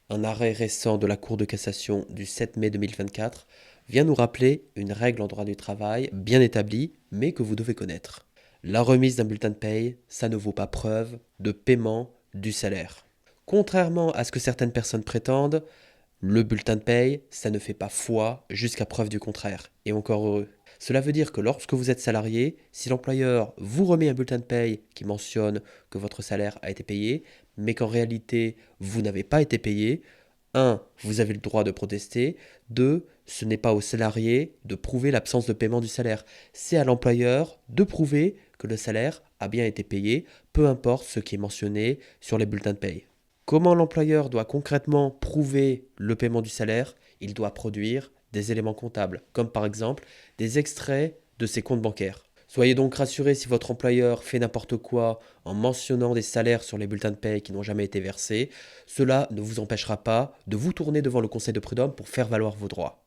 Un arrêt récent de la Cour de cassation du 7 mai 2024 vient nous rappeler une règle en droit du travail bien établie, mais que vous devez connaître. La remise d'un bulletin de paye, ça ne vaut pas preuve de paiement du salaire. Contrairement à ce que certaines personnes prétendent, le bulletin de paye, ça ne fait pas foi jusqu'à preuve du contraire. Et encore heureux. Cela veut dire que lorsque vous êtes salarié, si l'employeur vous remet un bulletin de paye qui mentionne que votre salaire a été payé, mais qu'en réalité vous n'avez pas été payé, un, vous avez le droit de protester. Deux, ce n'est pas au salarié de prouver l'absence de paiement du salaire. C'est à l'employeur de prouver que le salaire a bien été payé, peu importe ce qui est mentionné sur les bulletins de paye. Comment l'employeur doit concrètement prouver le paiement du salaire? Il doit produire des éléments comptables, comme par exemple des extraits de ses comptes bancaires. Soyez donc rassurés si votre employeur fait n'importe quoi en mentionnant des salaires sur les bulletins de paie qui n'ont jamais été versés, cela ne vous empêchera pas de vous tourner devant le conseil de prud'homme pour faire valoir vos droits.